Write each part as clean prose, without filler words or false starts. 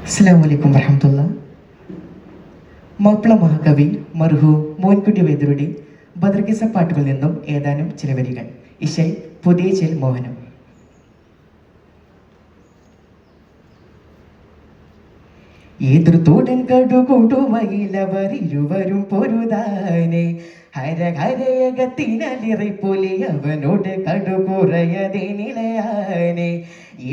അസ്സലാമു അലൈക്കും വറഹ്മത്തുള്ളാഹി. മാപ്പിള മഹാകവി മർഹൂം മോൻകുട്ടി വൈദ്യരുടെ ബദർകിസ പാട്ടുകളിൽ നിന്നും ഏതാനും ചില വരികൾ. ഇശൽ പുതിയ ചെൽ മോഹനം. എതിർത്തോടൻ കടുകൂടുമയിലവർ ഇരുവരും പൊരുതാനെ ഹരഹരയകത്തിനലിറപ്പൊലി അവനോട് കടുകുറയതേ നിലയാനെ.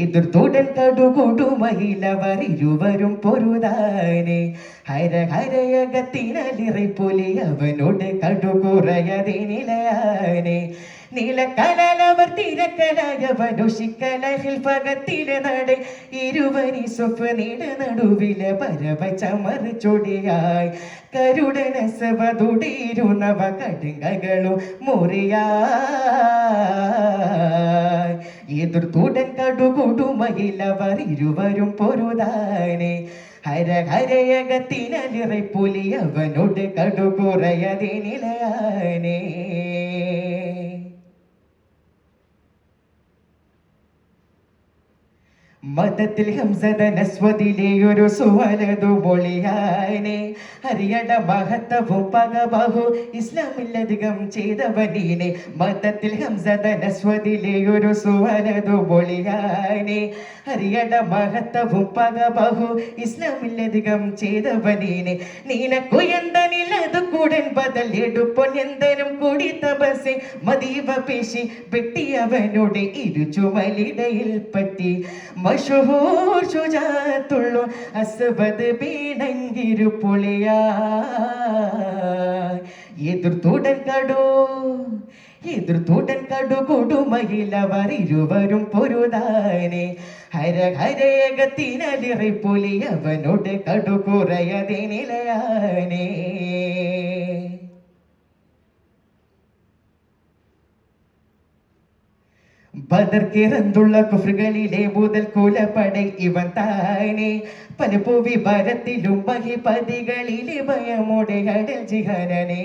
എതിർത്തോടൻ കടുകൂടുമയിലവർ ഇരുവരും പൊരുതാനെ ഹരഹരയകത്തിനലിറപ്പൊലി അവനോട് കടുകുറയതേ നിലയാനെ. നീലക്കലവർ തിരക്കലായവനുഷിക്കലഹിൽ പകത്തിലെ നട ഇരുവരി സ്വപ്നീട നടുവിലെ പരവ ചമർ ചൊടിയായി കരുടനസവതുടിയിരുന്നവ കടുങ്കകളും മുറിയായി. എതിർത്തുടൻ കടുകുടുമയിലവർ ഇരുവരും പൊരുതാനെ ഹരഹരയകത്തിനലിറപ്പൊലി അവനോട് കടുകുറയതേ നിലയാനെ. മതത്തിൽ ഹംസദനസ്വതിലെ ഒരു സുവലതു മൊളിയാനെ ഹരിയട മഹത്വവും പകബഹു ഇസ്ലാമിലധികം ചെയ്തവനീനെ. മതത്തിൽ ഹംസദനസ്വതിലെ ഒരു സുവലതു മൊളിയാനെ ഹരിയട മഹത്വവും പകബഹു ഇസ്ലാമിലധികം ചെയ്തവനീനെ. നീനക്കുയന്തനിലതു കൂടൻ ബദൽ എടുപ്പൊന്നെന്തനും കൂടി തപസെ മദീവ പേശി വെട്ടിയവനോട് ഇരുചുമലിടയിൽ പറ്റി മഷഹൂർ ശുജാത്തുള്ളു അസ്വദ് ബീണങ്കിരുപൊളിയായി. എതിർത്തുടൻ കടുകൊടുമയിലവർ ഇരുവരും പൊരുതാനെ ഹരഹരയകത്തിനലിറപ്പൊലി അവനോട് കടുകുറയതേ നിലയാനെ. ബദർക്കിറന്തുള്ള കുഫ്റുകളിലെ മുതൽ കുലപ്പടை ഇവൻ താനെ പലപ്പോ വിഭരത്തിലും മഹിപതികളിലെ ഭയമോടെ അടൽ ജിഹനനെ.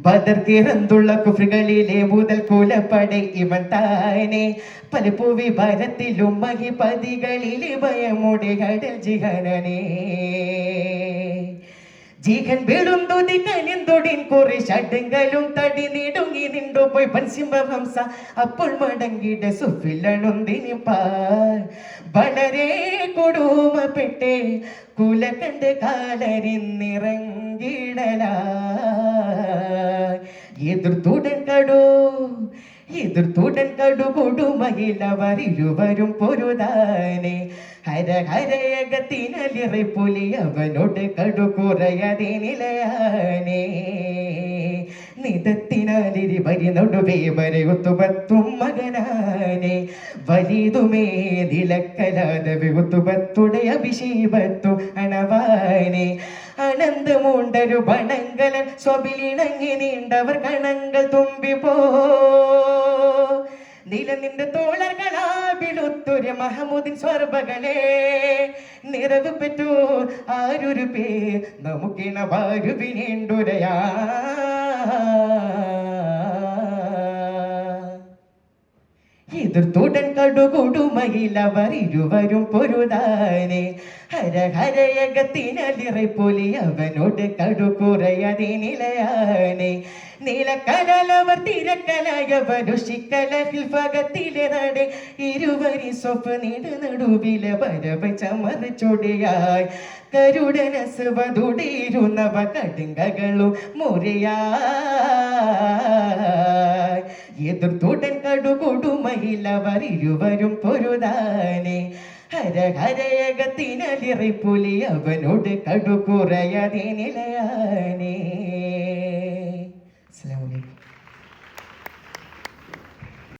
ബദർക്കിറന്തുള്ള കുഫ്റുകളിലെ മുതൽ കുലപ്പടை ഇവൻ താനെ പലപ്പോ വിഭരത്തിലും മഹിപതികളിലെ ഭയമോടെ അടൽ ജിഹനനെ. ജീകൻ വീടും തുതി കലിന്തൊടിൻ കുറി ഷഡ്ഡങ്ങളും തടി നീടുങ്ങി നിണ്ടു പോയി പൻസിംഹംസ അപ്പോൾ മടങ്ങിട സുഫിലണുന്തിനിപ്പാൽ വളരെ കൊടുമപ്പെട്ടെ കുല കണ്ട് കാലരിന്നിറങ്ങിടലായി. എതിർത്തുടൻ കടുകൊടുമയിലവർ ഇരുവരും പൊരുതാനെ ഹരഹരയകത്തിനലിറപ്പൊലി അവനോട് കടുകുറയതേ നിലയാനെ. നിതത്തിനാലിരി വരി നടുവേ വരയുത്തുപത്തും മകനാനെ വലിതുമേ നിലക്കലാതെ ഉത്തുപത്തുടെ അഭിഷേപത്തു അണവാനെ. അനന്തമൂണ്ടൊരു ബണങ്കലൻ സ്വബിലിണങ്ങി നീണ്ടവർ കണങ്ങൾ തുമ്പിപ്പോ നില നിന്റെ തോളകളാവിളുത്തൊരു മഹമൂദിൻ സ്വർബകളെ നിറവ് പെറ്റു ആരൊരു പേർ നമുക്കിണ വാരുവിനേണ്ടുരയാ. എതിർത്തുടൻ കടുകൊടുമയിലവർ ഇരുവരും പൊരുതാനെ ഹരഹരയകത്തിനലിറപ്പൊലി അവനോട് കടുകുറയതേ നിലയാനെ. നീലക്കലവർ തിരക്കലായവനുഷിക്കലഹിൽ പകത്തിലെ നട ഇരുവരി സ്വപ്നീട നടുവിലെ പരവ ചമർ ചൊടിയായി കരുടനസവതുടിയിരുന്നവ കടുങ്കകളും മുറിയായി. എതിർത്തുടൻ കടുകൊടുമയിലവർ ഇരുവരും പൊരുതാനെ ഹരഹരയകത്തിനലിറപ്പൊലി അവനോട് കടുകുറയതേ നിലയാനെ. അസ്സലാമു അലൈക്കും.